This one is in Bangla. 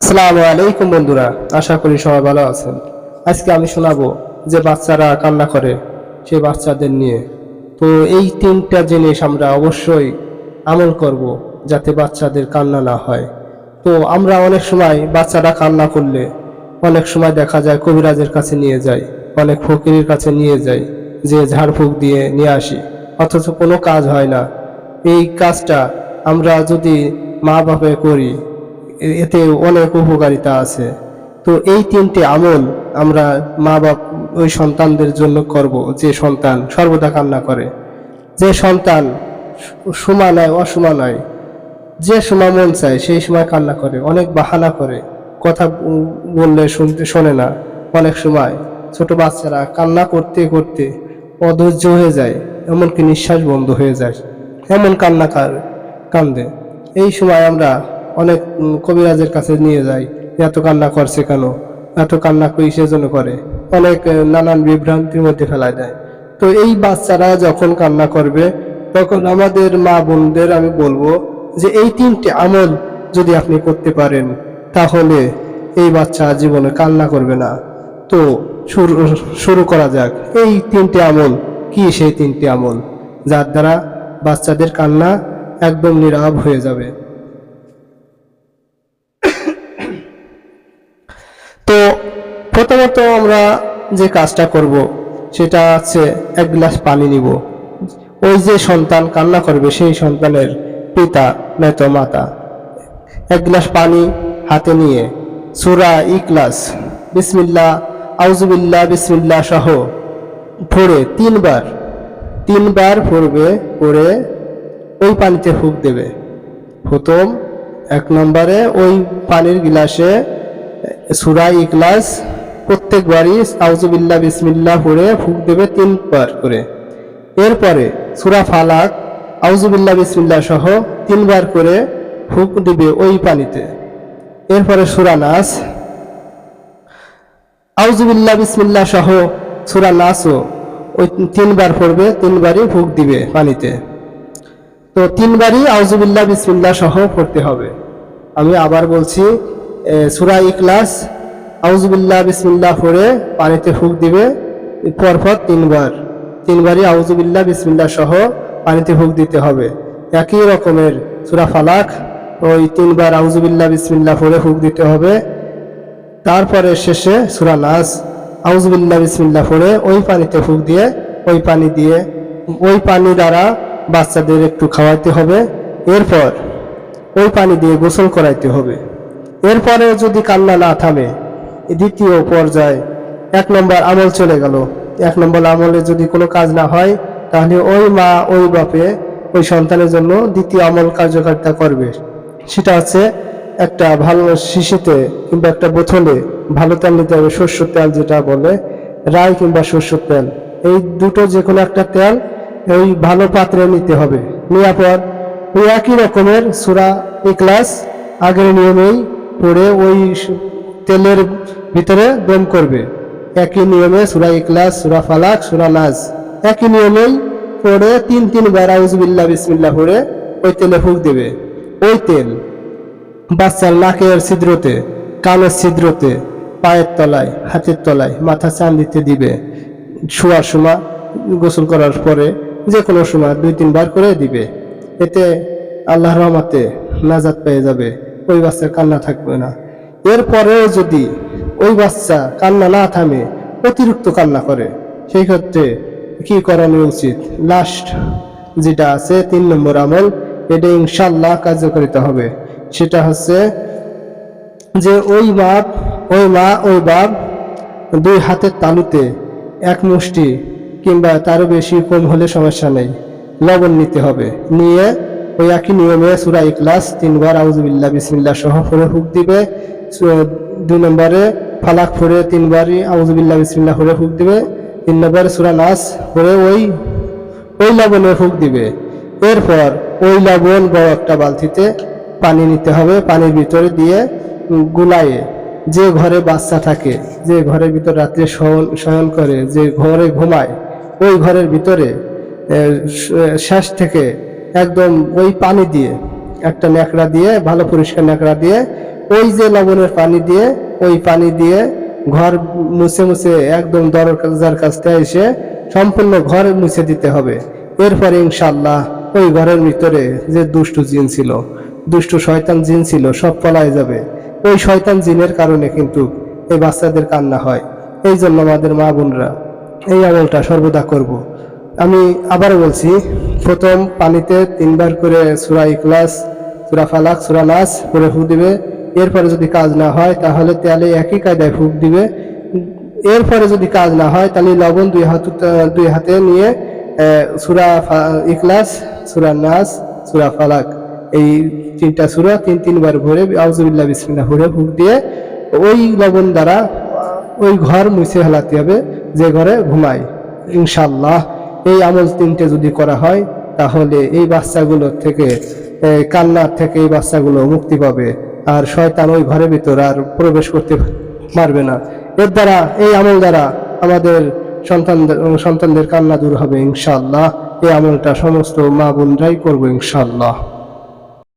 আসসালামু আলাইকুম বন্ধুরা, আশা করি সবাই ভালো আছেন। আজকে আমি শোনাবো যে বাচ্চারা কান্না করে সেই বাচ্চাদের নিয়ে। তো এই তিনটা জিনিস আমরা অবশ্যই আমল করব যাতে বাচ্চাদের কান্না না হয়। তো আমরা অনেক সময় বাচ্চারা কান্না করলে অনেক সময় দেখা যায় কবিরাজের কাছে নিয়ে যাই, অনেক ফকিরের কাছে নিয়ে যাই, যে ঝাড়ফুঁক দিয়ে নিয়ে আসি, অথচ কোনো কাজ হয় না। এই কাজটা আমরা যদি মা বাপে করি এতে অনেক উপকারিতা আছে। তো এই তিনটি আমল আমরা মা বাপ ওই সন্তানদের জন্য করব, যে সন্তান সর্বদা কান্না করে, যে সন্তান সময় নয় অসময় নয়, যে সময় মন চায় সেই সময় কান্না করে, অনেক বাহানা করে, কথা বললে শোনে না। অনেক সময় ছোট বাচ্চারা কান্না করতে করতে অধৈর্য হয়ে যায়, এমনকি নিঃশ্বাস বন্ধ হয়ে যায়, এমন কান্না কান্দে। এই সময় আমরা অনেক কবিরাজের কাছে নিয়ে যাই, এত কান্না করছে কেন, এত কান্না কিসের জন্য করে, অনেক নানান বিভ্রান্তির মধ্যে ফেলা দেয়। তো এই বাচ্চারা যখন কান্না করবে তখন আমাদের মা বোনদের আমি বলবো যে এই তিনটি আমল যদি আপনি করতে পারেন তাহলে এই বাচ্চা জীবনে কান্না করবে না। তো শুরু করা যাক। এই তিনটি আমল কি? সেই তিনটি আমল যার দ্বারা বাচ্চাদের কান্না একদম নীরব হয়ে যাবে। তো প্রথমত আমরা যে কাজটা করব সেটা হচ্ছে এক গ্লাস পানি নিব। ওই যে সন্তান কান্না করবে সেই সন্তানের পিতা নয়তো মাতা এক গ্লাস পানি হাতে নিয়ে সূরা ইখলাস, বিসমিল্লাহ, আউযুবিল্লাহ, বিসমিল্লাহ সহ পড়ে তিনবার পড়বে, পড়ে ওই পানিতে ফুঁক দেবে। প্রথম এক নম্বরে ওই পানির গ্লাসে সূরা ইখলাস প্রত্যেকবারই আউযুবিল্লাহ বিসমিল্লাহ পড়ে ফুঁক দেবে 3 বার করে। এরপরে সূরা ফালাক আউযুবিল্লাহ বিসমিল্লাহ সহ 3 বার করে ফুঁক দিবে ওই পানিতে। এরপরে সূরা নাস আউযুবিল্লাহ বিসমিল্লাহ সহ সূরা নাসও ওই 3 বার পড়বে, 3 বারই ফুঁক দিবে পানিতে। তো 3 বারই আউযুবিল্লাহ বিসমিল্লাহ সহ পড়তে হবে। আমি আবার বলছি, সূরা ইখলাস আউযুবিল্লাহ বিসমিল্লাহ পড়ে পানিতে ফুঁক দিবে পরপর 3 বার, 3 বারই আউযুবিল্লাহ বিসমিল্লাহ সহ পানিতে ফুঁক দিতে হবে। একই রকমের সূরা ফালাক ওই 3 বার আউযুবিল্লাহ বিসমিল্লাহ পড়ে ফুঁক দিতে হবে। তারপরে শেষে সূরা নাস আউযুবিল্লাহ বিসমিল্লাহ পড়ে ওই পানিতে ফুঁক দিয়ে ওই পানি দ্বারা বাচ্চাদের একটু খাওয়াইতে হবে। এরপর ওই পানি দিয়ে গোসল করাইতে হবে। এরপরে যদি কান্না না থামে, দ্বিতীয় পর্যায়ে 1 নম্বর আমল চলে গেল। 1 নম্বর আমলে যদি কোনো কাজ না হয় তাহলে ওই মা ওই বাপে ওই সন্তানের জন্য দ্বিতীয় আমল কার্যকারিতা করবে। সেটা হচ্ছে একটা ভালো শিশিতে কিংবা একটা বোতলে ভালো তেল নিতে হবে, সরষের তেল যেটা বলে, রাই কিংবা সরষের তেল, এই দুটো যে কোনো একটা তেল ওই ভালো পাত্রে নিতে হবে। নেওয়ার পর ওই একই রকমের সূরা ইখলাস আগের নিয়মেই পড়ে ওই তেলের ভিতরে দম করবে। একই নিয়মে সূরা ইখলাস, সূরা ফালাক, সূরা নাস একই নিয়মেই পড়ে 3 বার আউযুবিল্লাহ বিসমিল্লাহ পড়ে ওই তেলে ফুঁক দেবে। ওই তেল বাচ্চার নাকের ছিদ্রতে, কানের ছিদ্রতে, পায়ের তলায়, হাতের তলায়, মাথা চান দিতে দিবে। শোয়ার সময়, গোসল করার পরে যে কোনো সময় 2-3 বার করে দিবে। এতে আল্লাহর রহমতে নাজাত পেয়ে যাবে, ওই বাচ্চার কান্না থাকবে না। এরপরেও যদি ওই বাচ্চা কান্না না থামে, অতিরিক্ত কান্না করে, সেই ক্ষেত্রে কি করানো উচিত? লাস্ট যেটা আছে 3 নম্বর আমল, এটা ইনশাআল্লাহ কার্যকারিতা হবে। সেটা হচ্ছে যে ওই মা ওই বাপ 2 হাতের তালুতে 1 মুষ্টি কিংবা তারও বেশি, কম হলে সমস্যা নেই, লবণ নিতে হবে। নিয়ে ওই একই নিয়মে সূরা ইখলাস 3 বার আউযুবিল্লাহ বিসমিল্লাহ সহ পড়ে ফুঁক দিবে। 2 নম্বরে ফালাক পড়ে 3 বারই আউযুবিল্লাহ বিসমিল্লাহ পড়ে ফুঁক দিবে। 3 নম্বরে সূরা নাস পড়ে ওই লবণে ফুঁক দিবে। এরপর ওই লবণ বড় একটা বালতিতে পানি নিতে হবে, পানির ভিতরে দিয়ে গুলায়ে, যে ঘরে বাচ্চা থাকে, যে ঘরের ভিতর রাত্রে শয়ন করে, যে ঘরে ঘুমায়, ওই ঘরের ভিতরে শ্বাস থেকে একদম ওই পানি দিয়ে একটা ন্যাকড়া দিয়ে, ভালো পরিষ্কার ন্যাকড়া দিয়ে ওই যে লবণের পানি দিয়ে, ওই পানি দিয়ে ঘর মুছে মুছে একদম দরজার কাছটা এসে সম্পূর্ণ ঘর মুছে দিতে হবে। এরপরে ইনশাআল্লাহ ওই ঘরের ভিতরে যে দুষ্টু জিন ছিল, দুষ্টু শয়তান জিন ছিল, সব পলায় যাবে। ওই শয়তান জিনের কারণে কিন্তু এই বাচ্চাদের কান্না হয়। এই জন্য আমাদের মা বোনরা এই আমলটা সর্বদা করব। আমি আবারও বলছি, প্রথম পানিতে 3 বার করে সূরা ইখলাস, সূরা ফালাক, সূরা নাস পড়ে ফু দিবে। এরপরে যদি কাজ না হয় তাহলে তেলে একই কায়দায় ফুঁক দিবে। এরপরে যদি কাজ না হয় তাহলে লবণ দুই হাতে নিয়ে সূরা ইখলাস, সূরা নাস, সূরা ফালাক, এই 3টা সূরা 3 বার ভরে আউযুবিল্লাহ বিসমিল্লাহ ভরে ফুঁক দিয়ে ওই লবণ দ্বারা ওই ঘর মুছে ফেলাতে হবে যে ঘরে ঘুমায়। ইনশাআল্লাহ এই আমল 3টে যদি করা হয় তাহলে এই বাচ্চাগুলোর থেকে, কান্নার থেকে এই বাচ্চাগুলো মুক্তি পাবে, আর শয়তান ওই ঘরের ভিতর আর প্রবেশ করতে পারবে না। এর দ্বারা, এই আমল দ্বারা আমাদের সন্তানদের কান্না দূর হবে ইনশাআল্লাহ। এই আমলটা সমস্ত মা বোনরাই করবো ইনশাআল্লাহ।